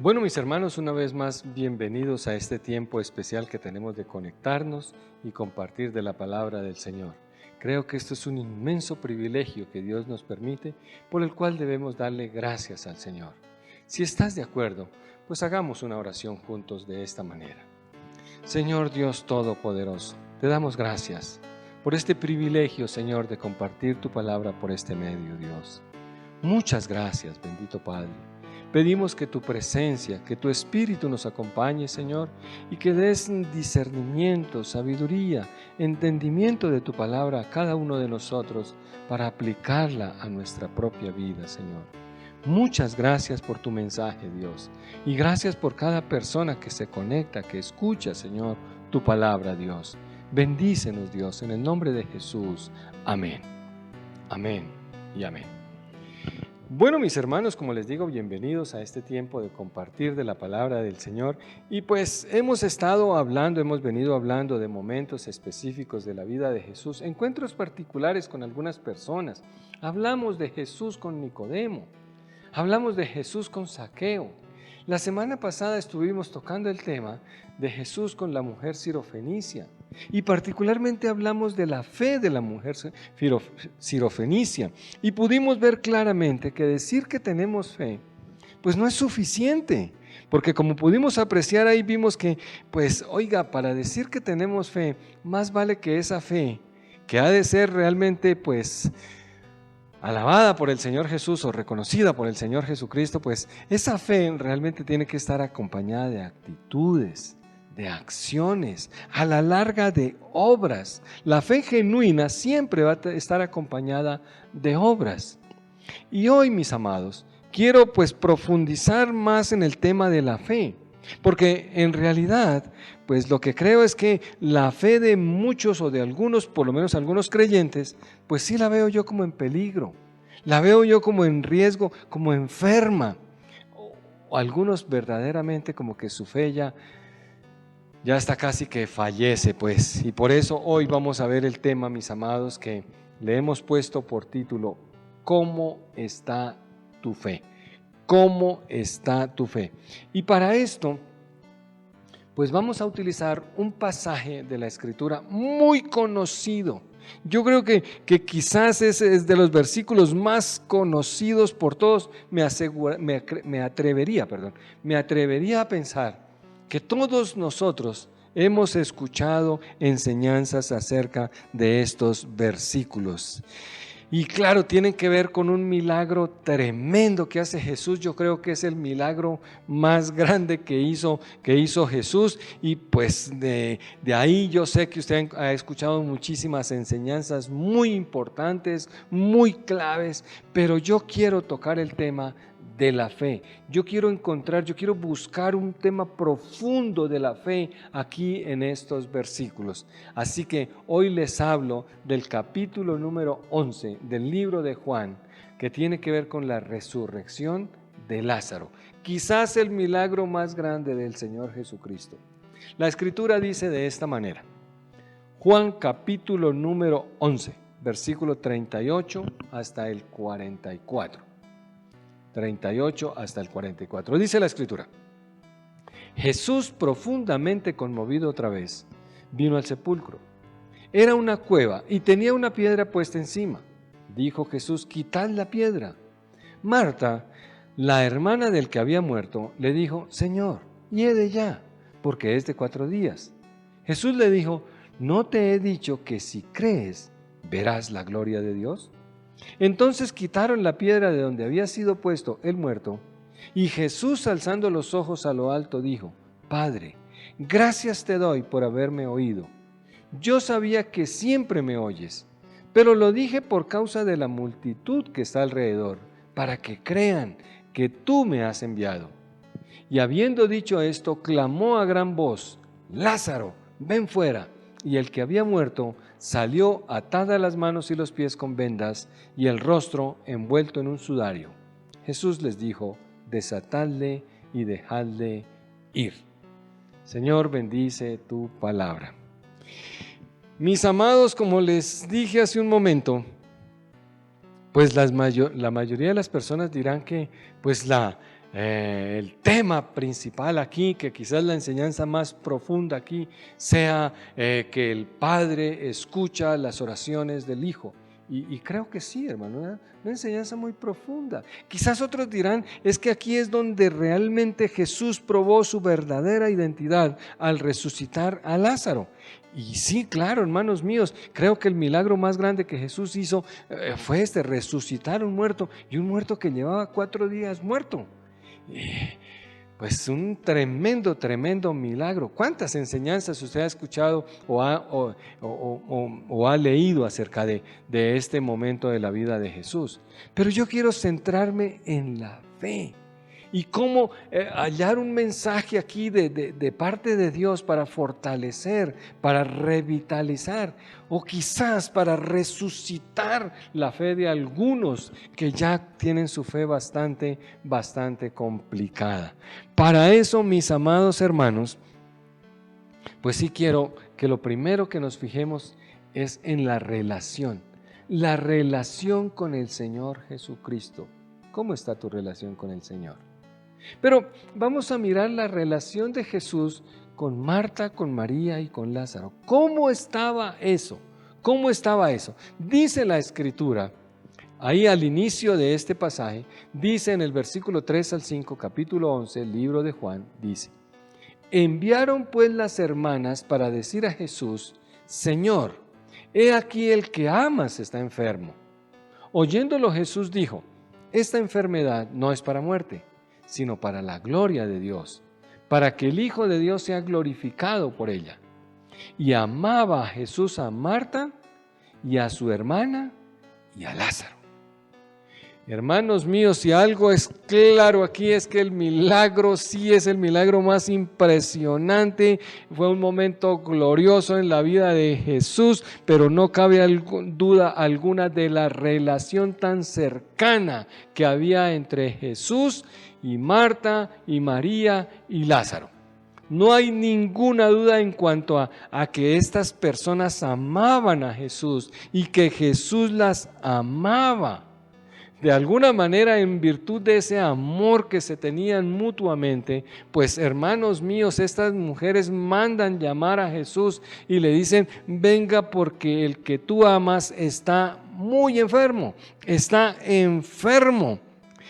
Bueno, mis hermanos, una vez más, bienvenidos a este tiempo especial que tenemos de conectarnos y compartir de la palabra del Señor. Creo que esto es un inmenso privilegio que Dios nos permite, por el cual debemos darle gracias al Señor. Si estás de acuerdo, pues hagamos una oración juntos de esta manera. Señor Dios Todopoderoso, te damos gracias por este privilegio, Señor, de compartir tu palabra por este medio, Dios. Muchas gracias, bendito Padre. Pedimos que tu presencia, que tu Espíritu nos acompañe, Señor, y que des discernimiento, sabiduría, entendimiento de tu palabra a cada uno de nosotros para aplicarla a nuestra propia vida, Señor. Muchas gracias por tu mensaje, Dios, y gracias por cada persona que se conecta, que escucha, Señor, tu palabra, Dios. Bendícenos, Dios, en el nombre de Jesús. Amén. Amén y amén. Bueno, mis hermanos, como les digo, bienvenidos a este tiempo de compartir de la palabra del Señor. Y pues hemos venido hablando de momentos específicos de la vida de Jesús, encuentros particulares con algunas personas. Hablamos de Jesús con Nicodemo, hablamos de Jesús con Zaqueo. La semana pasada estuvimos tocando el tema de Jesús con la mujer sirofenicia. Y particularmente hablamos de la fe de la mujer sirofenicia. Y pudimos ver claramente que decir que tenemos fe, pues no es suficiente. Porque como pudimos apreciar ahí, vimos que, pues, oiga, para decir que tenemos fe, más vale que esa fe, que ha de ser realmente, pues, alabada por el Señor Jesús o reconocida por el Señor Jesucristo, pues, esa fe realmente tiene que estar acompañada de actitudes, de acciones, a la larga de obras. La fe genuina siempre va a estar acompañada de obras. Y hoy, mis amados, quiero pues profundizar más en el tema de la fe, porque en realidad, pues lo que creo es que la fe de muchos o de algunos, por lo menos algunos creyentes, pues sí la veo yo como en peligro, la veo yo como en riesgo, como enferma, o algunos verdaderamente como que su fe ya está casi que fallece, pues. Y por eso hoy vamos a ver el tema, mis amados, que le hemos puesto por título, ¿cómo está tu fe? ¿Cómo está tu fe? Y para esto, pues vamos a utilizar un pasaje de la Escritura muy conocido. Yo creo que quizás es de los versículos más conocidos por todos. Me atrevería a pensar que todos nosotros hemos escuchado enseñanzas acerca de estos versículos. Y claro, tienen que ver con un milagro tremendo que hace Jesús. Yo creo que es el milagro más grande que hizo Jesús. Y pues de ahí yo sé que usted ha escuchado muchísimas enseñanzas muy importantes, muy claves, pero yo quiero tocar el tema de la fe. Yo quiero buscar un tema profundo de la fe aquí en estos versículos. Así que hoy les hablo del capítulo número 11 del libro de Juan, que tiene que ver con la resurrección de Lázaro. Quizás el milagro más grande del Señor Jesucristo. La Escritura dice de esta manera. Juan capítulo número 11, versículo 38 hasta el 44. 38 hasta el 44. Dice la Escritura: Jesús, profundamente conmovido otra vez, vino al sepulcro. Era una cueva y tenía una piedra puesta encima. Dijo Jesús: quitad la piedra. Marta, la hermana del que había muerto, le dijo: Señor, hiede ya, porque es de 4 días. Jesús le dijo: ¿no te he dicho que si crees, verás la gloria de Dios? Entonces quitaron la piedra de donde había sido puesto el muerto, y Jesús, alzando los ojos a lo alto, dijo: Padre, gracias te doy por haberme oído. Yo sabía que siempre me oyes, pero lo dije por causa de la multitud que está alrededor, para que crean que tú me has enviado. Y habiendo dicho esto, clamó a gran voz: Lázaro, ven fuera. Y el que había muerto salió, atadas las manos y los pies con vendas y el rostro envuelto en un sudario. Jesús les dijo: desatadle y dejadle ir. Señor, bendice tu palabra. Mis amados, como les dije hace un momento, pues la mayoría de las personas dirán que pues el tema principal aquí, que quizás la enseñanza más profunda aquí sea que el Padre escucha las oraciones del Hijo. Y creo que sí, hermano, una enseñanza muy profunda. Quizás otros dirán, es que aquí es donde realmente Jesús probó su verdadera identidad al resucitar a Lázaro. Y sí, claro, hermanos míos, creo que el milagro más grande que Jesús hizo fue resucitar a un muerto, y un muerto que llevaba 4 días muerto. Pues un tremendo, tremendo milagro. ¿Cuántas enseñanzas usted ha escuchado o ha leído acerca de este momento de la vida de Jesús? Pero yo quiero centrarme en la fe y cómo hallar un mensaje aquí de parte de Dios para fortalecer, para revitalizar o quizás para resucitar la fe de algunos que ya tienen su fe bastante complicada. Para eso, mis amados hermanos, pues sí quiero que lo primero que nos fijemos es en la relación con el Señor Jesucristo. ¿Cómo está tu relación con el Señor? Pero vamos a mirar la relación de Jesús con Marta, con María y con Lázaro. ¿Cómo estaba eso? ¿Cómo estaba eso? Dice la Escritura, ahí al inicio de este pasaje, dice en el versículo 3 al 5, capítulo 11, el libro de Juan, dice: enviaron pues las hermanas para decir a Jesús: Señor, he aquí el que amas está enfermo. Oyéndolo Jesús dijo: esta enfermedad no es para muerte, sino para la gloria de Dios, para que el Hijo de Dios sea glorificado por ella. Y amaba a Jesús a Marta y a su hermana y a Lázaro. Hermanos míos, si algo es claro aquí es que el milagro sí es el milagro más impresionante. Fue un momento glorioso en la vida de Jesús, pero no cabe duda alguna de la relación tan cercana que había entre Jesús y Marta y María y Lázaro. No hay ninguna duda en cuanto a que estas personas amaban a Jesús y que Jesús las amaba. De alguna manera, en virtud de ese amor que se tenían mutuamente, pues hermanos míos, estas mujeres mandan llamar a Jesús y le dicen: venga, porque el que tú amas está muy enfermo, está enfermo.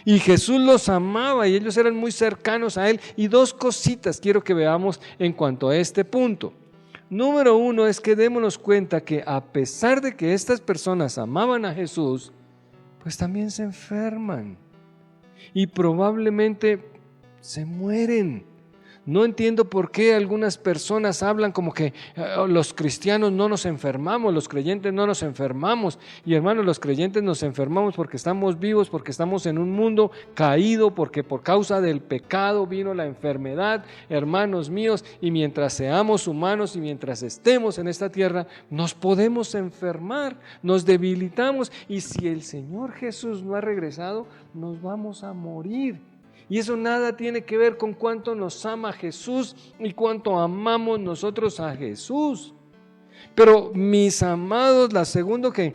Y Jesús los amaba y ellos eran muy cercanos a él. Y 2 cositas quiero que veamos en cuanto a este punto. Número 1 es que démonos cuenta que a pesar de que estas personas amaban a Jesús, pues también se enferman y probablemente se mueren. No entiendo por qué algunas personas hablan como que los cristianos no nos enfermamos, los creyentes no nos enfermamos. Y hermanos, los creyentes nos enfermamos porque estamos vivos, porque estamos en un mundo caído, porque por causa del pecado vino la enfermedad, hermanos míos. Y mientras seamos humanos y mientras estemos en esta tierra, nos podemos enfermar, nos debilitamos. Y si el Señor Jesús no ha regresado, nos vamos a morir. Y eso nada tiene que ver con cuánto nos ama Jesús y cuánto amamos nosotros a Jesús. Pero mis amados, la segunda que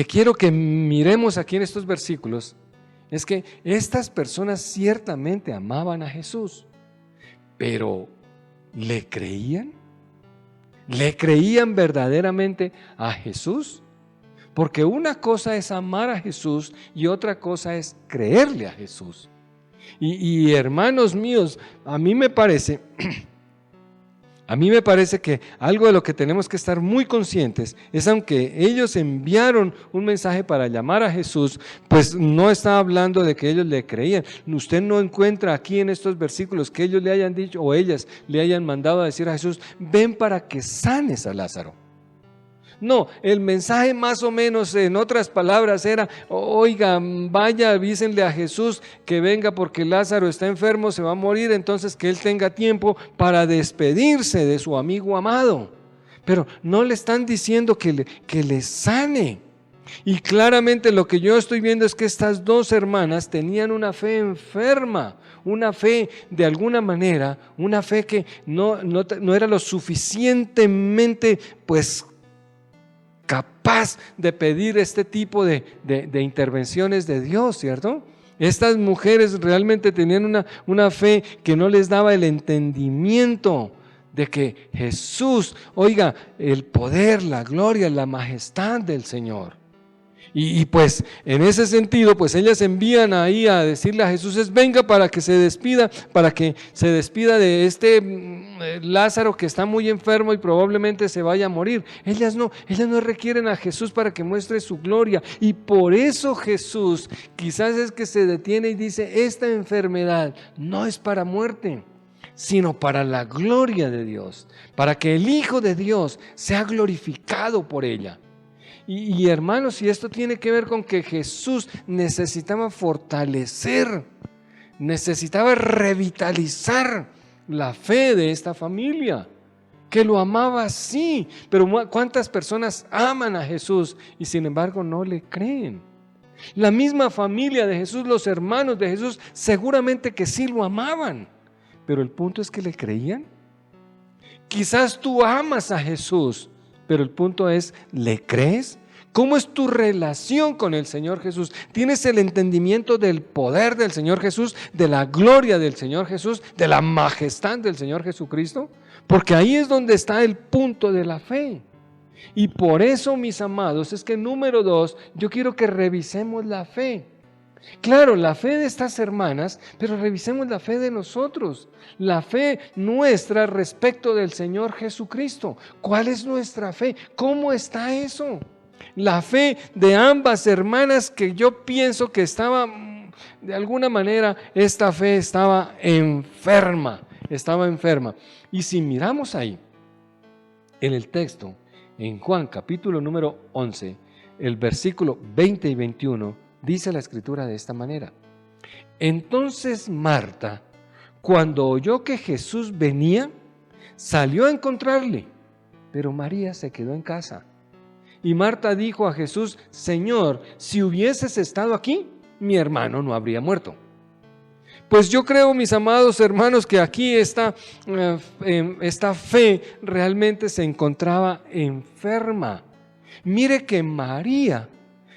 quiero que miremos aquí en estos versículos es que estas personas ciertamente amaban a Jesús, pero ¿le creían? ¿Le creían verdaderamente a Jesús? Porque una cosa es amar a Jesús y otra cosa es creerle a Jesús. Y hermanos míos, a mí me parece que algo de lo que tenemos que estar muy conscientes es, aunque ellos enviaron un mensaje para llamar a Jesús, pues no está hablando de que ellos le creían. Usted no encuentra aquí en estos versículos que ellos le hayan dicho o ellas le hayan mandado a decir a Jesús: ven para que sanes a Lázaro. No, el mensaje más o menos, en otras palabras, era: oiga, vaya, avísenle a Jesús que venga porque Lázaro está enfermo, se va a morir, entonces que él tenga tiempo para despedirse de su amigo amado. Pero no le están diciendo que le sane. Y claramente lo que yo estoy viendo es que estas 2 hermanas tenían una fe enferma, una fe de alguna manera, una fe que no era lo suficientemente capaz de pedir este tipo de intervenciones de Dios, ¿cierto? Estas mujeres realmente tenían una fe que no les daba el entendimiento de que Jesús, oiga, el poder, la gloria, la majestad del Señor. Y pues en ese sentido, pues ellas envían ahí a decirle a Jesús, venga para que se despida de este Lázaro que está muy enfermo y probablemente se vaya a morir. Ellas no requieren a Jesús para que muestre su gloria. Y por eso Jesús quizás es que se detiene y dice, esta enfermedad no es para muerte, sino para la gloria de Dios, para que el Hijo de Dios sea glorificado por ella. Y hermanos, y esto tiene que ver con que Jesús necesitaba fortalecer, necesitaba revitalizar la fe de esta familia, que lo amaba así. Pero ¿cuántas personas aman a Jesús y sin embargo no le creen? La misma familia de Jesús, los hermanos de Jesús, seguramente que sí lo amaban, pero el punto es que le creían. Quizás tú amas a Jesús, pero el punto es, ¿le crees? ¿Cómo es tu relación con el Señor Jesús? ¿Tienes el entendimiento del poder del Señor Jesús, de la gloria del Señor Jesús, de la majestad del Señor Jesucristo? Porque ahí es donde está el punto de la fe. Y por eso, mis amados, es que número 2, yo quiero que revisemos la fe. Claro, la fe de estas hermanas, pero revisemos la fe de nosotros, la fe nuestra respecto del Señor Jesucristo. ¿Cuál es nuestra fe? ¿Cómo está eso? La fe de ambas hermanas, que yo pienso que estaba, de alguna manera, esta fe estaba enferma. Y si miramos ahí, en el texto, en Juan capítulo número 11, el versículo 20 y 21, dice la Escritura de esta manera: entonces Marta, cuando oyó que Jesús venía, salió a encontrarle, pero María se quedó en casa. Y Marta dijo a Jesús: Señor, si hubieses estado aquí, mi hermano no habría muerto. Pues yo creo, mis amados hermanos, que aquí esta fe realmente se encontraba enferma. Mire que María,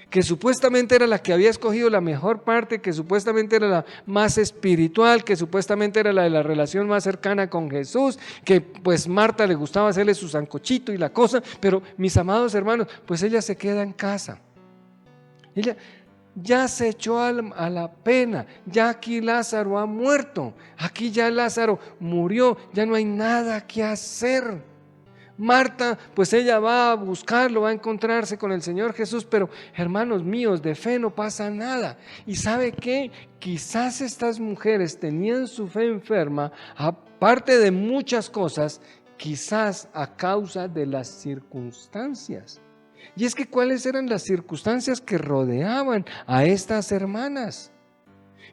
que supuestamente era la que había escogido la mejor parte, que supuestamente era la más espiritual, que supuestamente era la de la relación más cercana con Jesús, que pues Marta le gustaba hacerle su sancochito y la cosa, pero mis amados hermanos, pues ella se queda en casa. Ella ya se echó a la pena, ya aquí Lázaro ha muerto, aquí ya Lázaro murió, ya no hay nada que hacer. Marta, pues ella va a buscarlo, va a encontrarse con el Señor Jesús, pero hermanos míos, de fe no pasa nada. ¿Y sabe qué? Quizás estas mujeres tenían su fe enferma, aparte de muchas cosas, quizás a causa de las circunstancias. Y es que ¿cuáles eran las circunstancias que rodeaban a estas hermanas?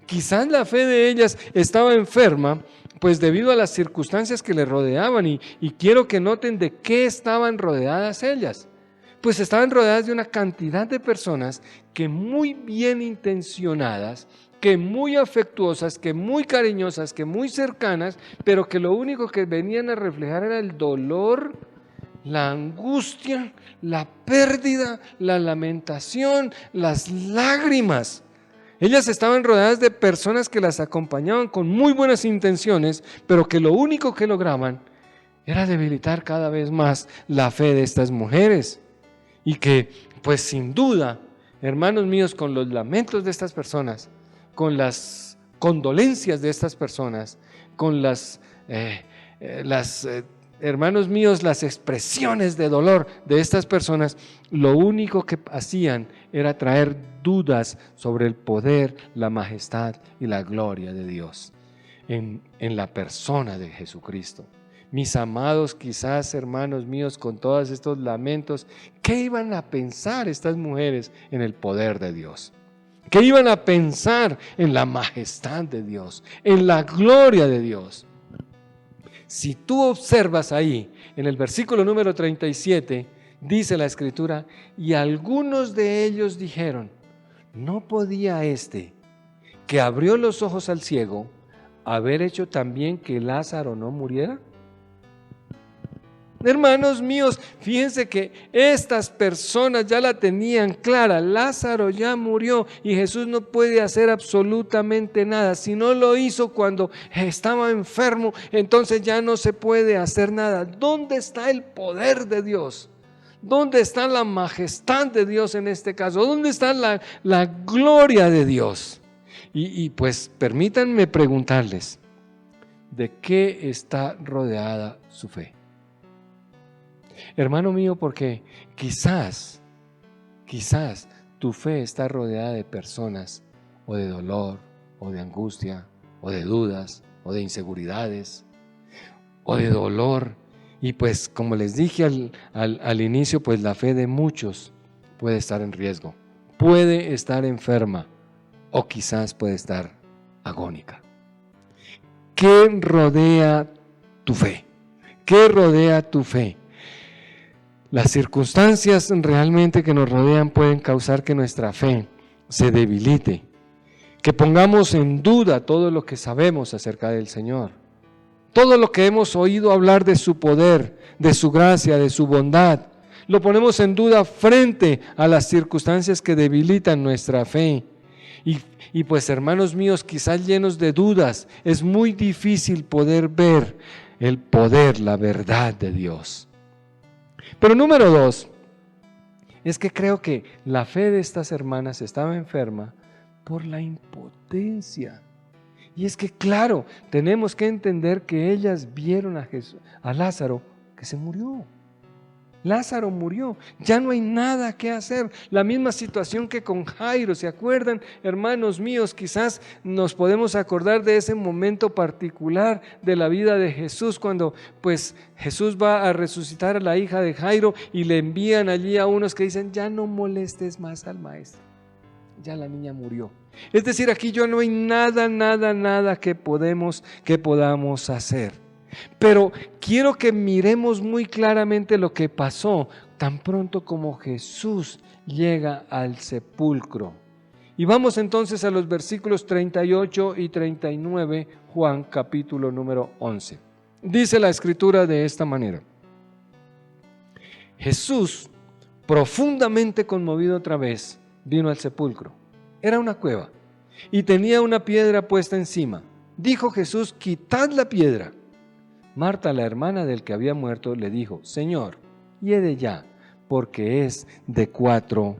Quizás la fe de ellas estaba enferma, pues debido a las circunstancias que le rodeaban, y quiero que noten de qué estaban rodeadas ellas. Pues estaban rodeadas de una cantidad de personas que muy bien intencionadas, que muy afectuosas, que muy cariñosas, que muy cercanas, pero que lo único que venían a reflejar era el dolor, la angustia, la pérdida, la lamentación, las lágrimas. Ellas estaban rodeadas de personas que las acompañaban con muy buenas intenciones, pero que lo único que lograban era debilitar cada vez más la fe de estas mujeres. Y que, pues sin duda, hermanos míos, con los lamentos de estas personas, con las condolencias de estas personas, con hermanos míos, las expresiones de dolor de estas personas, lo único que hacían era traer dudas sobre el poder, la majestad y la gloria de Dios en la persona de Jesucristo. Mis amados, quizás hermanos míos, con todos estos lamentos, ¿qué iban a pensar estas mujeres en el poder de Dios? ¿Qué iban a pensar en la majestad de Dios, en la gloria de Dios? Si tú observas ahí, en el versículo número 37, dice la Escritura: y algunos de ellos dijeron, ¿no podía este, que abrió los ojos al ciego, haber hecho también que Lázaro no muriera? Hermanos míos, fíjense que estas personas ya la tenían clara. Lázaro ya murió y Jesús no puede hacer absolutamente nada. Si no lo hizo cuando estaba enfermo, entonces ya no se puede hacer nada. ¿Dónde está el poder de Dios? ¿Dónde está la majestad de Dios en este caso? ¿Dónde está la gloria de Dios? Y pues permítanme preguntarles, ¿de qué está rodeada su fe? Hermano mío, porque quizás tu fe está rodeada de personas o de dolor, o de angustia, o de dudas, o de inseguridades, o de dolor. Y pues como les dije al inicio, pues la fe de muchos puede estar en riesgo, puede estar enferma o quizás puede estar agónica. ¿Qué rodea tu fe? ¿Qué rodea tu fe? Las circunstancias realmente que nos rodean pueden causar que nuestra fe se debilite, que pongamos en duda todo lo que sabemos acerca del Señor, todo lo que hemos oído hablar de su poder, de su gracia, de su bondad, lo ponemos en duda frente a las circunstancias que debilitan nuestra fe. Y pues hermanos míos, quizás llenos de dudas, es muy difícil poder ver el poder, la verdad de Dios. Pero número 2, es que creo que la fe de estas hermanas estaba enferma por la impotencia. Y es que claro, tenemos que entender que ellas vieron a Lázaro que se murió. Lázaro murió, ya no hay nada que hacer. La misma situación que con Jairo, ¿se acuerdan? Hermanos míos, quizás nos podemos acordar de ese momento particular de la vida de Jesús, cuando pues Jesús va a resucitar a la hija de Jairo y le envían allí a unos que dicen, ya no molestes más al maestro, ya la niña murió. Es decir, aquí ya no hay nada que podamos hacer. Pero quiero que miremos muy claramente lo que pasó tan pronto como Jesús llega al sepulcro. Y vamos entonces a los versículos 38 y 39, Juan capítulo número 11. Dice la escritura de esta manera: Jesús, profundamente conmovido otra vez, vino al sepulcro. Era una cueva y tenía una piedra puesta encima. Dijo Jesús, quitad la piedra. Marta, la hermana del que había muerto, le dijo, Señor, hiede ya, porque es de cuatro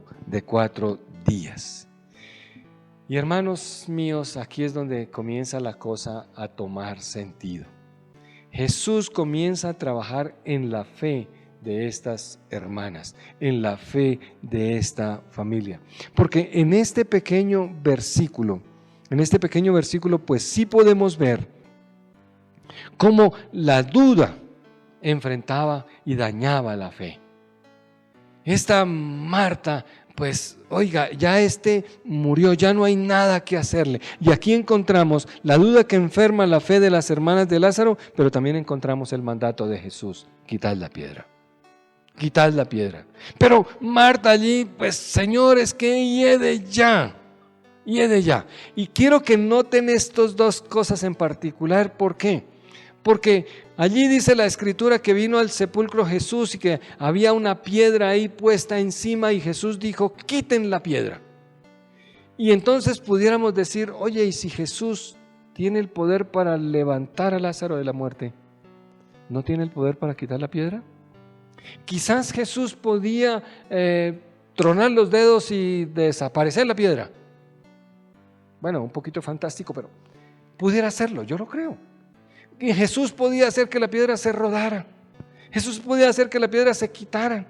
días. Y hermanos míos, aquí es donde comienza la cosa a tomar sentido. Jesús comienza a trabajar en la fe de estas hermanas, en la fe de esta familia. Porque en este pequeño versículo, pues sí podemos ver cómo la duda enfrentaba y dañaba la fe. Esta Marta, pues, oiga, ya murió, ya no hay nada que hacerle. Y aquí encontramos la duda que enferma la fe de las hermanas de Lázaro, pero también encontramos el mandato de Jesús, quitad la piedra. Quitad la piedra. Pero Marta allí, pues, Señor, es que hiede ya. Y quiero que noten estas dos cosas en particular. ¿Por qué? Porque allí dice la escritura que vino al sepulcro Jesús y que había una piedra ahí puesta encima y Jesús dijo, quiten la piedra. Y entonces pudiéramos decir, oye, ¿y si Jesús tiene el poder para levantar a Lázaro de la muerte, no tiene el poder para quitar la piedra? Quizás Jesús podía tronar los dedos y desaparecer la piedra. Bueno, un poquito fantástico, pero pudiera hacerlo, yo lo creo. Y Jesús podía hacer que la piedra se rodara. Jesús podía hacer que la piedra se quitara.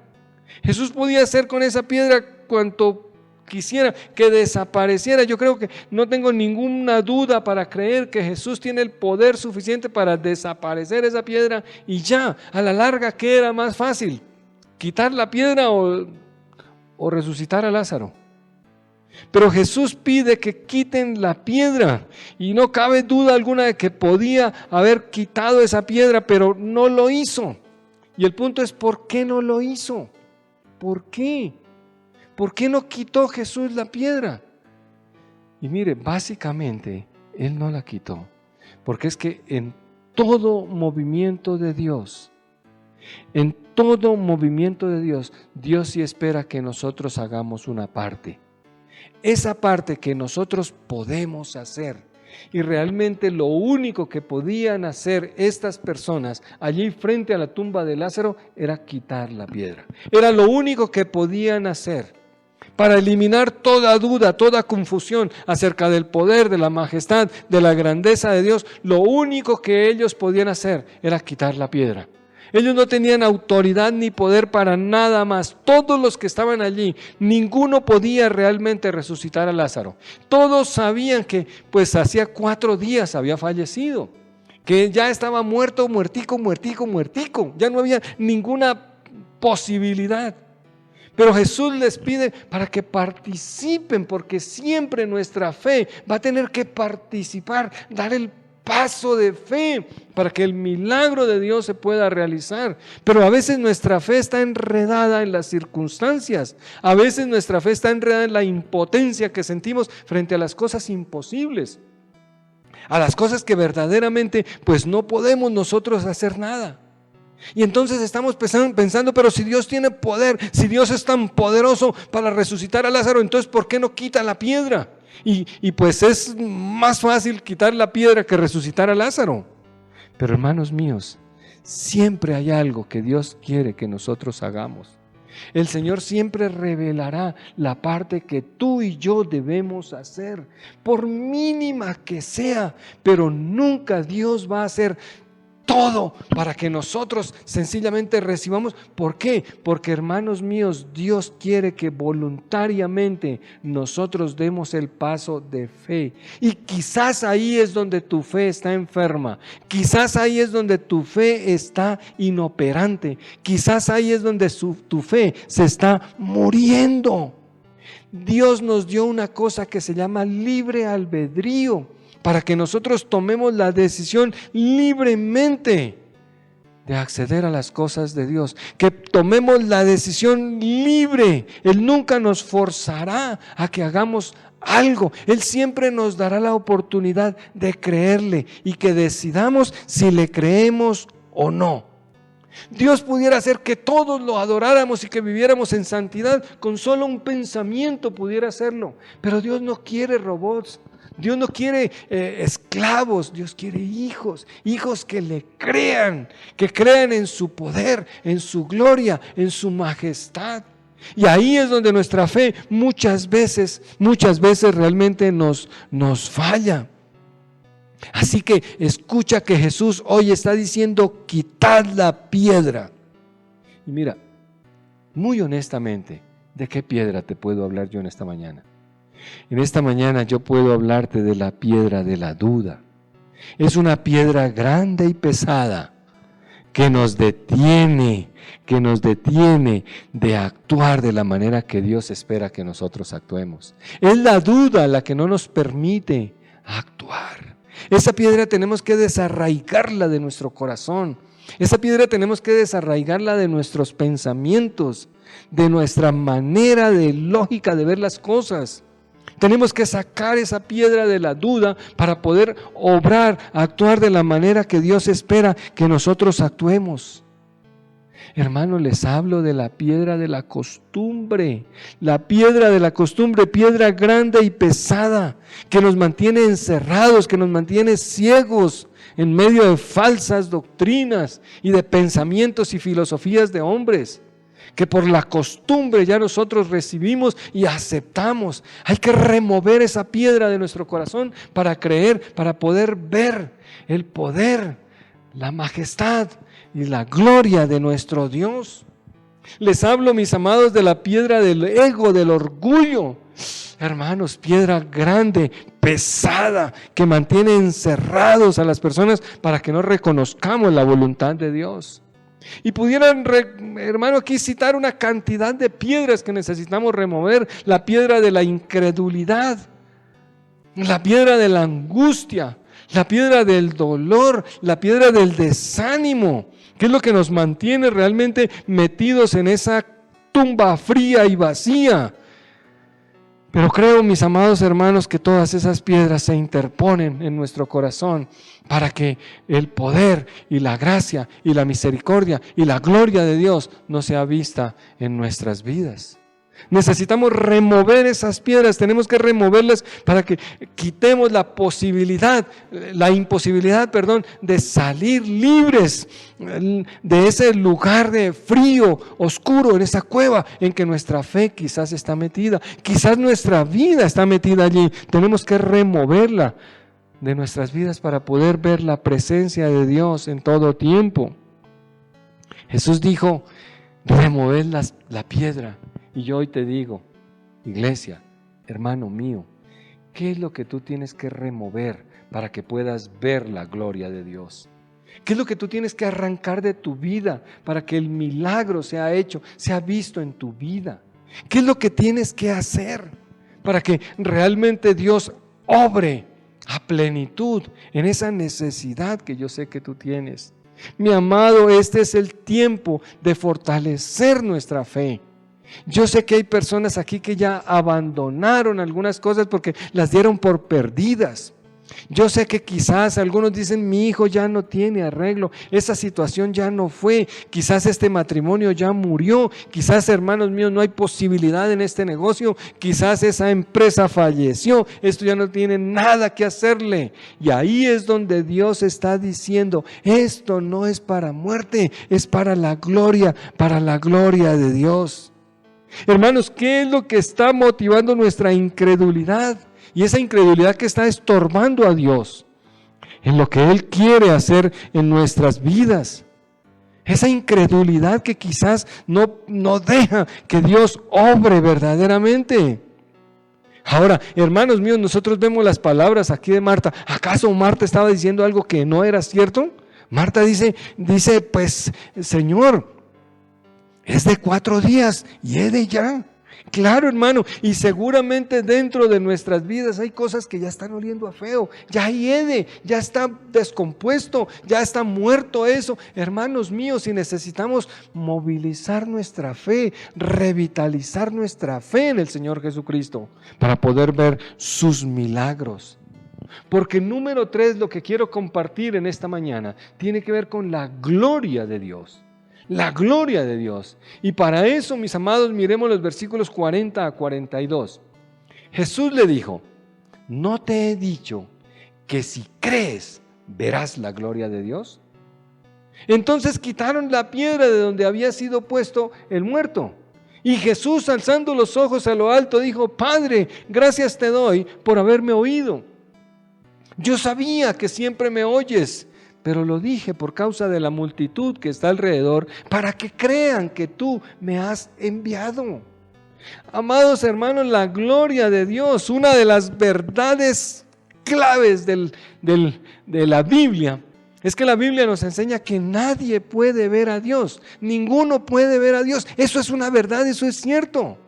Jesús podía hacer con esa piedra cuanto quisiera, que desapareciera. Yo creo que no tengo ninguna duda para creer que Jesús tiene el poder suficiente para desaparecer esa piedra y ya, a la larga, ¿qué era más fácil? ¿Quitar la piedra o resucitar a Lázaro? Pero Jesús pide que quiten la piedra y no cabe duda alguna de que podía haber quitado esa piedra, pero no lo hizo. Y el punto es, ¿por qué no lo hizo? ¿Por qué? ¿Por qué no quitó Jesús la piedra? Y mire, básicamente, Él no la quitó, porque es que en todo movimiento de Dios, En todo movimiento de Dios, Dios sí espera que nosotros hagamos una parte. Esa parte que nosotros podemos hacer. Y realmente lo único que podían hacer estas personas allí frente a la tumba de Lázaro era quitar la piedra. Era lo único que podían hacer para eliminar toda duda, toda confusión acerca del poder, de la majestad, de la grandeza de Dios. Lo único que ellos podían hacer era quitar la piedra. Ellos no tenían autoridad ni poder para nada más. Todos los que estaban allí, ninguno podía realmente resucitar a Lázaro. Todos sabían que pues hacía 4 días había fallecido, que ya estaba muerto, muertico. Ya no había ninguna posibilidad. Pero Jesús les pide para que participen, porque siempre nuestra fe va a tener que participar, dar el paso de fe para que el milagro de Dios se pueda realizar. Pero a veces nuestra fe está enredada en las circunstancias. A veces nuestra fe está enredada en la impotencia que sentimos frente a las cosas imposibles, a las cosas que verdaderamente pues no podemos nosotros hacer nada. Y entonces estamos pensando, pero si Dios tiene poder, si Dios es tan poderoso para resucitar a Lázaro, entonces ¿por qué no quita la piedra? Y pues es más fácil quitar la piedra que resucitar a Lázaro. Pero hermanos míos, siempre hay algo que Dios quiere que nosotros hagamos. El Señor siempre revelará la parte que tú y yo debemos hacer, por mínima que sea, pero nunca Dios va a hacer todo para que nosotros sencillamente recibamos. ¿Por qué? Porque hermanos míos, Dios quiere que voluntariamente nosotros demos el paso de fe. Y quizás ahí es donde tu fe está enferma. Quizás ahí es donde tu fe está inoperante. Quizás ahí es donde tu fe se está muriendo. Dios nos dio una cosa que se llama libre albedrío, para que nosotros tomemos la decisión libremente de acceder a las cosas de Dios, que tomemos la decisión libre. Él nunca nos forzará a que hagamos algo. Él siempre nos dará la oportunidad de creerle y que decidamos si le creemos o no. Dios pudiera hacer que todos lo adoráramos y que viviéramos en santidad, con solo un pensamiento pudiera hacerlo, pero Dios no quiere robots. Dios no quiere esclavos, Dios quiere hijos que le crean, que crean en su poder, en su gloria, en su majestad. Y ahí es donde nuestra fe muchas veces realmente nos falla. Así que escucha que Jesús hoy está diciendo: quitad la piedra. Y mira, muy honestamente, ¿de qué piedra te puedo hablar yo en esta mañana? En esta mañana yo puedo hablarte de la piedra de la duda. Es una piedra grande y pesada que nos detiene de actuar de la manera que Dios espera que nosotros actuemos. Es la duda la que no nos permite actuar. Esa piedra tenemos que desarraigarla de nuestro corazón. Esa piedra tenemos que desarraigarla de nuestros pensamientos, de nuestra manera de lógica de ver las cosas. Tenemos que sacar esa piedra de la duda para poder obrar, actuar de la manera que Dios espera que nosotros actuemos. Hermanos, les hablo de la piedra de la costumbre. La piedra de la costumbre, piedra grande y pesada, que nos mantiene encerrados, que nos mantiene ciegos en medio de falsas doctrinas y de pensamientos y filosofías de hombres, que por la costumbre ya nosotros recibimos y aceptamos. Hay que remover esa piedra de nuestro corazón para creer, para poder ver el poder, la majestad y la gloria de nuestro Dios. Les hablo, mis amados, de la piedra del ego, del orgullo. Hermanos, piedra grande, pesada, que mantiene encerrados a las personas para que no reconozcamos la voluntad de Dios. Y pudieran, hermano, aquí citar una cantidad de piedras que necesitamos remover. La piedra de la incredulidad, la piedra de la angustia, la piedra del dolor, la piedra del desánimo, que es lo que nos mantiene realmente metidos en esa tumba fría y vacía. Pero creo, mis amados hermanos, que todas esas piedras se interponen en nuestro corazón para que el poder y la gracia y la misericordia y la gloria de Dios no sea vista en nuestras vidas. Necesitamos remover esas piedras, tenemos que removerlas para que quitemos la imposibilidad, de salir libres de ese lugar de frío, oscuro, en esa cueva en que nuestra fe quizás está metida, quizás nuestra vida está metida allí. Tenemos que removerla de nuestras vidas para poder ver la presencia de Dios en todo tiempo. Jesús dijo, removed la piedra. Y yo hoy te digo, iglesia, hermano mío, ¿qué es lo que tú tienes que remover para que puedas ver la gloria de Dios? ¿Qué es lo que tú tienes que arrancar de tu vida para que el milagro sea hecho, sea visto en tu vida? ¿Qué es lo que tienes que hacer para que realmente Dios obre a plenitud en esa necesidad que yo sé que tú tienes? Mi amado, este es el tiempo de fortalecer nuestra fe. Yo sé que hay personas aquí que ya abandonaron algunas cosas porque las dieron por perdidas. Yo sé que quizás algunos dicen, mi hijo ya no tiene arreglo, esa situación ya no fue, quizás este matrimonio ya murió, quizás, hermanos míos, no hay posibilidad en este negocio, quizás esa empresa falleció, esto ya no tiene nada que hacerle. Y ahí es donde Dios está diciendo, esto no es para muerte, es para la gloria de Dios. Hermanos, ¿qué es lo que está motivando nuestra incredulidad? Y esa incredulidad que está estorbando a Dios en lo que Él quiere hacer en nuestras vidas. Esa incredulidad que quizás no deja que Dios obre verdaderamente. Ahora, hermanos míos, nosotros vemos las palabras aquí de Marta. ¿Acaso Marta estaba diciendo algo que no era cierto? Marta dice, pues, Señor, es de 4 días y he de ya. Claro, hermano, y seguramente dentro de nuestras vidas hay cosas que ya están oliendo a feo, ya hiede, ya está descompuesto, ya está muerto eso. Hermanos míos, y necesitamos movilizar nuestra fe, revitalizar nuestra fe en el Señor Jesucristo para poder ver sus milagros. Porque número 3, lo que quiero compartir en esta mañana, tiene que ver con la gloria de Dios. La gloria de Dios. Y para eso, mis amados, miremos los versículos 40 a 42. Jesús le dijo, ¿no te he dicho que si crees verás la gloria de Dios? Entonces quitaron la piedra de donde había sido puesto el muerto. Y Jesús, alzando los ojos a lo alto, dijo, Padre, gracias te doy por haberme oído. Yo sabía que siempre me oyes, pero lo dije por causa de la multitud que está alrededor, para que crean que tú me has enviado. Amados hermanos, la gloria de Dios, una de las verdades claves de la Biblia, es que la Biblia nos enseña que nadie puede ver a Dios, ninguno puede ver a Dios. Eso es una verdad, eso es cierto.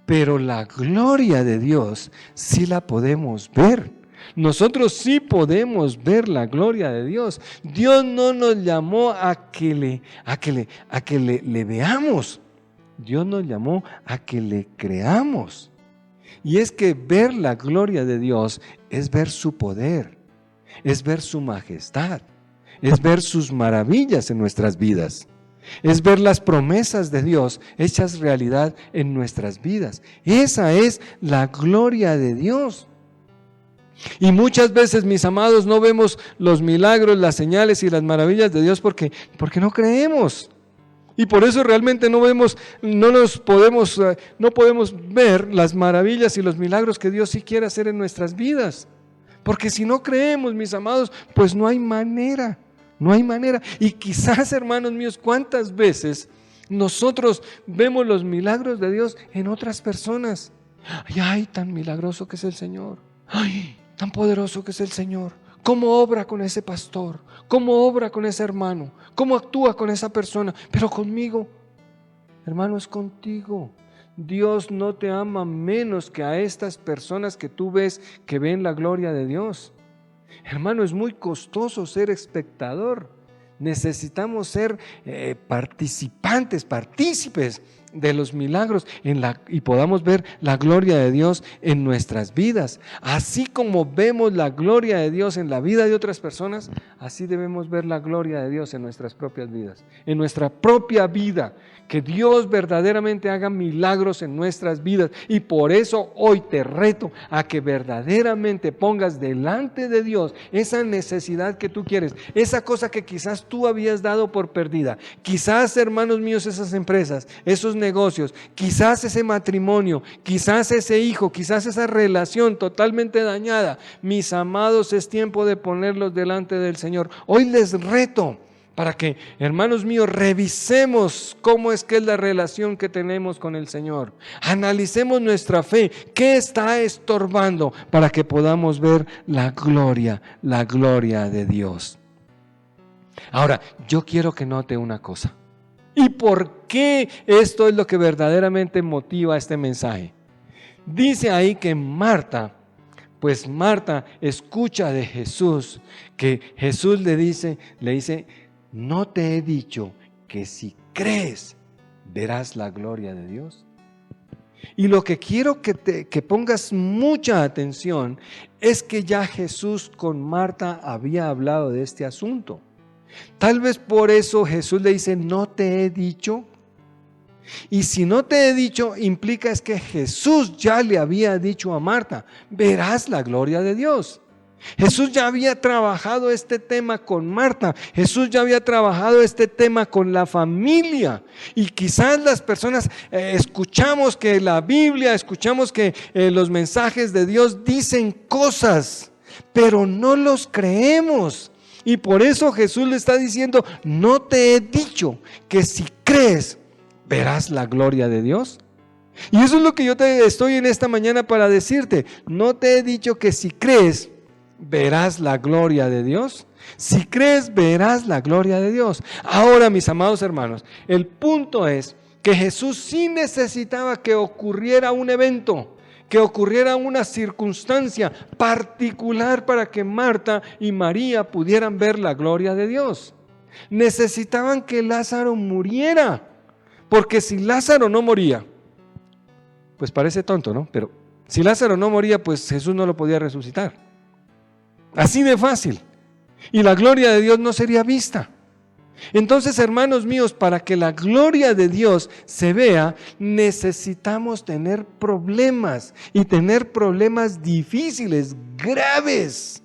Pero la gloria de Dios sí la podemos ver. Nosotros sí podemos ver la gloria de Dios. Dios no nos llamó a que le veamos. Dios nos llamó a que le creamos. Y es que ver la gloria de Dios es ver su poder, es ver su majestad, es ver sus maravillas en nuestras vidas. Es ver las promesas de Dios hechas realidad en nuestras vidas. Esa es la gloria de Dios. Y muchas veces, mis amados, no vemos los milagros, las señales y las maravillas de Dios porque no creemos. Y por eso realmente no podemos ver las maravillas y los milagros que Dios sí quiere hacer en nuestras vidas. Porque si no creemos, mis amados, pues no hay manera. No hay manera. Y quizás, hermanos míos, ¿cuántas veces nosotros vemos los milagros de Dios en otras personas? Ay, tan milagroso que es el Señor. Ay, tan poderoso que es el Señor. ¿Cómo obra con ese pastor? ¿Cómo obra con ese hermano? ¿Cómo actúa con esa persona? Pero conmigo, hermano, es contigo. Dios no te ama menos que a estas personas que tú ves que ven la gloria de Dios. Hermano, es muy costoso ser espectador. Necesitamos ser partícipes de los milagros y podamos ver la gloria de Dios en nuestras vidas. Así como vemos la gloria de Dios en la vida de otras personas, así debemos ver la gloria de Dios en nuestras propias vidas, en nuestra propia vida. Que Dios verdaderamente haga milagros en nuestras vidas. Y por eso hoy te reto a que verdaderamente pongas delante de Dios esa necesidad que tú quieres, esa cosa que quizás tú habías dado por perdida. Quizás, hermanos míos, esas empresas, esos negocios, quizás ese matrimonio, quizás ese hijo, quizás esa relación totalmente dañada. Mis amados, es tiempo de ponerlos delante del Señor. Hoy les reto para que, hermanos míos, revisemos cómo es que es la relación que tenemos con el Señor. Analicemos nuestra fe, qué está estorbando para que podamos ver la gloria de Dios. Ahora, yo quiero que note una cosa. ¿Y por qué esto es lo que verdaderamente motiva este mensaje? Dice ahí que Marta escucha de Jesús, que Jesús le dice, ¿no te he dicho que si crees verás la gloria de Dios? Y lo que quiero que pongas mucha atención es que ya Jesús con Marta había hablado de este asunto. Tal vez por eso Jesús le dice, ¿no te he dicho? Y si no te he dicho, implica es que Jesús ya le había dicho a Marta, verás la gloria de Dios. Jesús ya había trabajado este tema con Marta. Jesús ya había trabajado este tema con la familia. Y quizás las personas escuchamos que la Biblia, escuchamos que los mensajes de Dios dicen cosas, pero no los creemos. Y por eso Jesús le está diciendo, ¿no te he dicho que si crees verás la gloria de Dios? Y eso es lo que yo te estoy en esta mañana para decirte. ¿No te he dicho que si crees verás la gloria de Dios? Si crees, verás la gloria de Dios. Ahora, mis amados hermanos, el punto es que Jesús sí necesitaba que ocurriera un evento, que ocurriera una circunstancia particular para que Marta y María pudieran ver la gloria de Dios. Necesitaban que Lázaro muriera, porque si Lázaro no moría, pues parece tonto, ¿no? Pero si Lázaro no moría, pues Jesús no lo podía resucitar. Así de fácil. Y la gloria de Dios no sería vista. Entonces, hermanos míos, para que la gloria de Dios se vea, necesitamos tener problemas, y tener problemas difíciles, graves.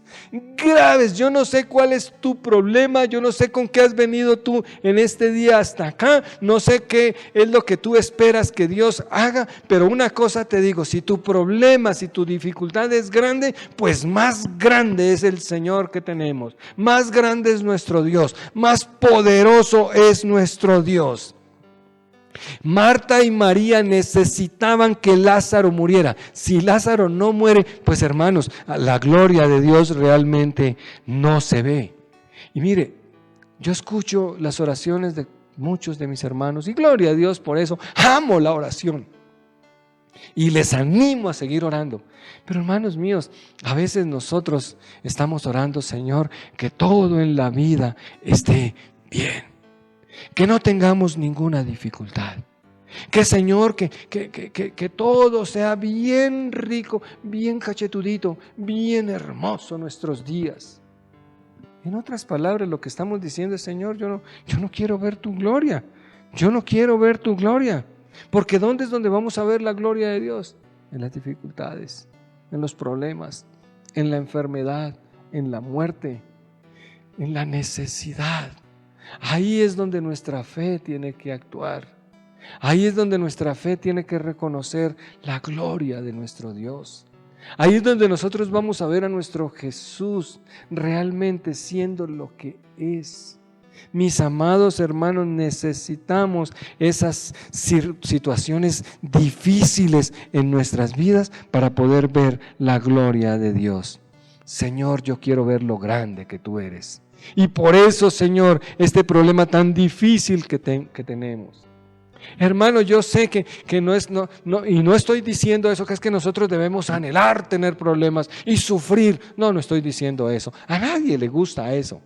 Yo no sé cuál es tu problema, yo no sé con qué has venido tú en este día hasta acá, no sé qué es lo que tú esperas que Dios haga, pero una cosa te digo, si tu problema, si tu dificultad es grande, pues más grande es el Señor que tenemos, más grande es nuestro Dios, más poderoso es nuestro Dios. Marta y María necesitaban que Lázaro muriera. Si Lázaro no muere, pues hermanos, la gloria de Dios realmente no se ve. Y mire, yo escucho las oraciones de muchos de mis hermanos y gloria a Dios por eso. Amo la oración y les animo a seguir orando. Pero hermanos míos, a veces nosotros estamos orando, Señor, que todo en la vida esté bien. Que no tengamos ninguna dificultad. Que Señor, que todo sea bien rico, bien cachetudito, bien hermoso nuestros días. En otras palabras, lo que estamos diciendo es, Señor, yo no quiero ver tu gloria. Yo no quiero ver tu gloria. Porque ¿dónde es donde vamos a ver la gloria de Dios? En las dificultades, en los problemas, en la enfermedad, en la muerte, en la necesidad. Ahí es donde nuestra fe tiene que actuar. Ahí es donde nuestra fe tiene que reconocer la gloria de nuestro Dios. Ahí es donde nosotros vamos a ver a nuestro Jesús realmente siendo lo que es. Mis amados hermanos, necesitamos esas situaciones difíciles en nuestras vidas para poder ver la gloria de Dios. Señor, yo quiero ver lo grande que tú eres. Y por eso, Señor, este problema tan difícil que tenemos. Hermano, yo sé que no estoy diciendo eso, que es que nosotros debemos anhelar tener problemas y sufrir. No estoy diciendo eso. A nadie le gusta eso.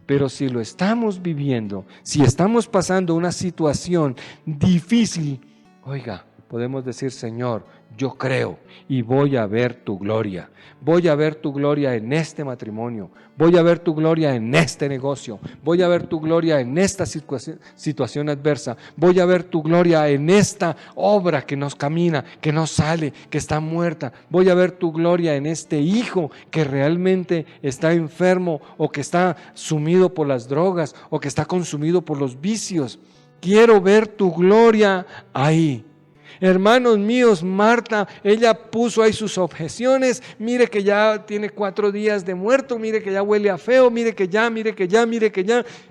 Pero si lo estamos viviendo, si estamos pasando una situación difícil, Oiga, podemos decir: Señor, yo creo y voy a ver tu gloria. Voy a ver tu gloria en este matrimonio. Voy a ver tu gloria en este negocio. Voy a ver tu gloria en esta situación adversa. Voy a ver tu gloria en esta obra que nos camina, que no sale, que está muerta. Voy a ver tu gloria en este hijo que realmente está enfermo o que está sumido por las drogas o que está consumido por los vicios. Quiero ver tu gloria ahí. Hermanos míos, Marta, ella puso ahí sus objeciones. Mire que ya tiene 4 días de muerto, mire que ya huele a feo, mire que ya.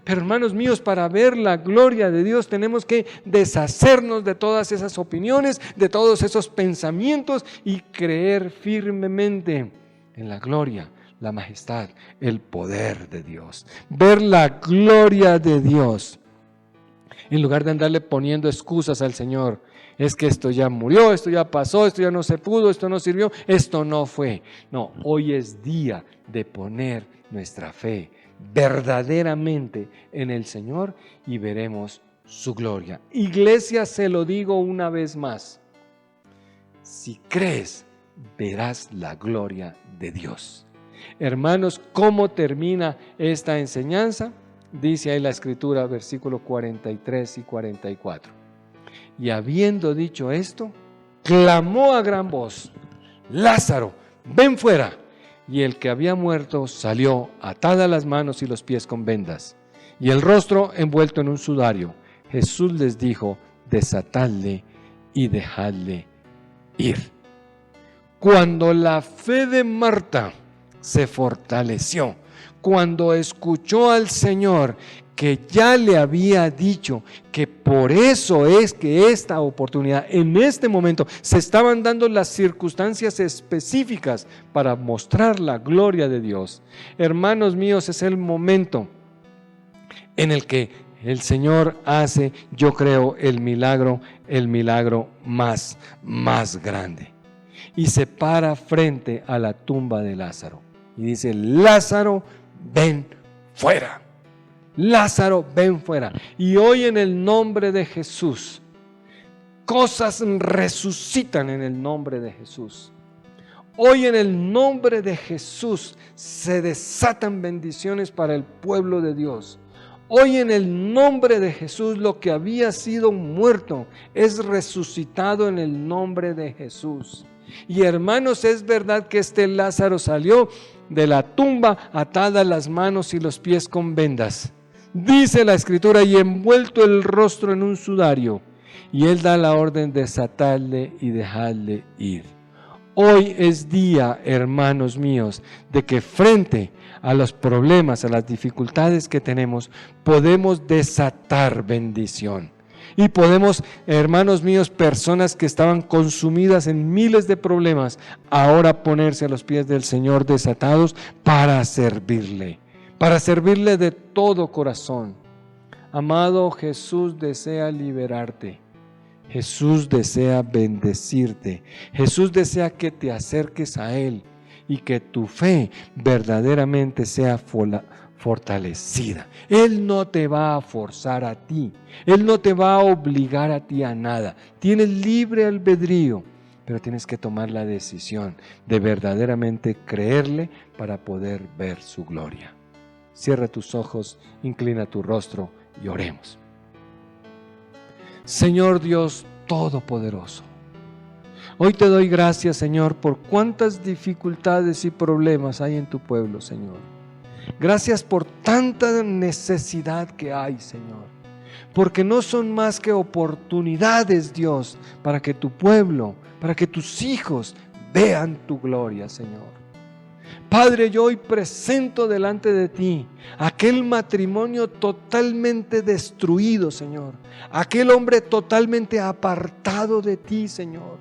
Pero hermanos míos, para ver la gloria de Dios tenemos que deshacernos de todas esas opiniones, de todos esos pensamientos y creer firmemente en la gloria, la majestad, el poder de Dios. Ver la gloria de Dios. En lugar de andarle poniendo excusas al Señor, es que esto ya murió, esto ya pasó, esto ya no se pudo, esto no sirvió, esto no fue. No, hoy es día de poner nuestra fe verdaderamente en el Señor y veremos su gloria. Iglesia, se lo digo una vez más: si crees, verás la gloria de Dios. Hermanos, ¿cómo termina esta enseñanza? Dice ahí la Escritura, versículos 43 y 44. Y habiendo dicho esto, clamó a gran voz: Lázaro, ven fuera. Y el que había muerto salió, atadas las manos y los pies con vendas, y el rostro envuelto en un sudario. Jesús les dijo: desatadle y dejadle ir. Cuando la fe de Marta se fortaleció, cuando escuchó al Señor, que ya le había dicho que por eso es que esta oportunidad, en este momento, se estaban dando las circunstancias específicas para mostrar la gloria de Dios. Hermanos míos, es el momento en el que el Señor hace, yo creo, el milagro más grande. Y se para frente a la tumba de Lázaro y dice: Lázaro, ven fuera. Lázaro, ven fuera. Y hoy, en el nombre de Jesús, cosas resucitan en el nombre de Jesús. Hoy, en el nombre de Jesús, se desatan bendiciones para el pueblo de Dios. Hoy, en el nombre de Jesús, lo que había sido muerto es resucitado en el nombre de Jesús. Y hermanos, es verdad que este Lázaro salió de la tumba atadas las manos y los pies con vendas. Dice la Escritura: y envuelto el rostro en un sudario. Y él da la orden de desatarle y dejarle ir. Hoy es día, hermanos míos, de que frente a los problemas, a las dificultades que tenemos, podemos desatar bendición. Y podemos, hermanos míos, personas que estaban consumidas en miles de problemas, ahora ponerse a los pies del Señor desatados para servirle de todo corazón. Amado, Jesús desea liberarte. Jesús desea bendecirte. Jesús desea que te acerques a Él y que tu fe verdaderamente sea fortalecida. Él no te va a forzar a ti. Él no te va a obligar a ti a nada. Tienes libre albedrío, pero tienes que tomar la decisión de verdaderamente creerle para poder ver su gloria. Cierra tus ojos, inclina tu rostro y oremos. Señor Dios Todopoderoso, hoy te doy gracias, Señor, por cuántas dificultades y problemas hay en tu pueblo, Señor. Gracias por tanta necesidad que hay, Señor, porque no son más que oportunidades, Dios, para que tu pueblo, para que tus hijos vean tu gloria, Señor. Padre, yo hoy presento delante de ti aquel matrimonio totalmente destruido, Señor. Aquel hombre totalmente apartado de ti, Señor.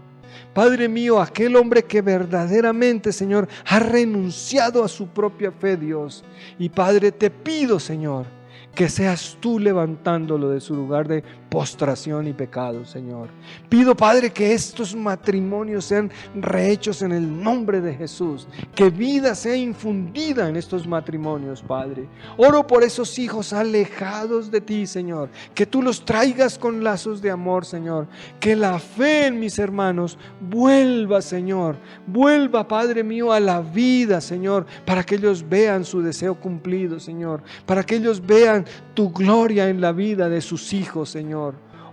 Padre mío, aquel hombre que verdaderamente, Señor, ha renunciado a su propia fe, Dios. Y Padre, te pido, Señor, que seas tú levantándolo de su lugar de postración y pecado, Señor. Pido, Padre, que estos matrimonios sean rehechos en el nombre de Jesús, que vida sea infundida en estos matrimonios, Padre. Oro por esos hijos alejados de ti, Señor, que tú los traigas con lazos de amor, Señor, que la fe en mis hermanos vuelva, Señor, vuelva, Padre mío, a la vida, Señor, para que ellos vean su deseo cumplido, Señor, para que ellos vean tu gloria en la vida de sus hijos, Señor.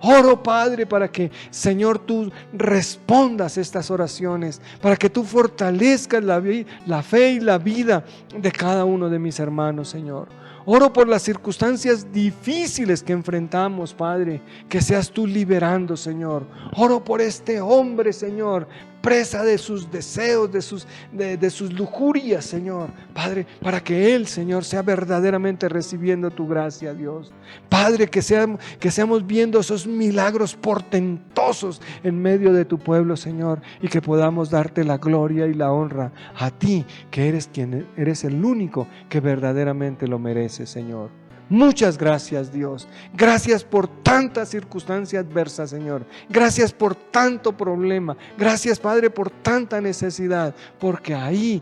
Oro, Padre, para que, Señor, tú respondas estas oraciones, para que tú fortalezcas la fe y la vida de cada uno de mis hermanos, Señor. Oro por las circunstancias difíciles que enfrentamos, Padre, que seas tú liberando, Señor. Oro por este hombre, Señor, presa de sus deseos, de sus lujurias, Señor. Padre, para que él, Señor, sea verdaderamente recibiendo tu gracia, Dios. Padre, que seamos viendo esos milagros portentosos en medio de tu pueblo, Señor, y que podamos darte la gloria y la honra a ti, que eres el único que verdaderamente lo merece, Señor. Muchas gracias, Dios. Gracias por tanta circunstancia adversa, Señor. Gracias por tanto problema. Gracias, Padre, por tanta necesidad, porque ahí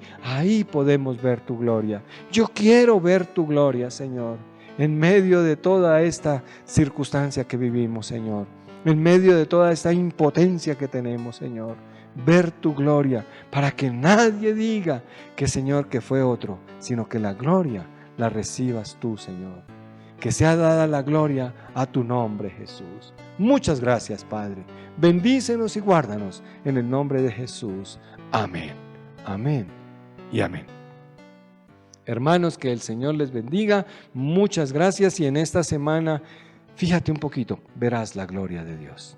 podemos ver tu gloria. Yo quiero ver tu gloria, Señor, en medio de toda esta circunstancia que vivimos, Señor, en medio de toda esta impotencia que tenemos, Señor. Ver tu gloria, para que nadie diga que, Señor, que fue otro, sino que la gloria la recibas tú, Señor. Que sea dada la gloria a tu nombre, Jesús. Muchas gracias, Padre. Bendícenos y guárdanos en el nombre de Jesús. Amén, amén y amén. Hermanos, que el Señor les bendiga. Muchas gracias, y en esta semana, fíjate un poquito, verás la gloria de Dios.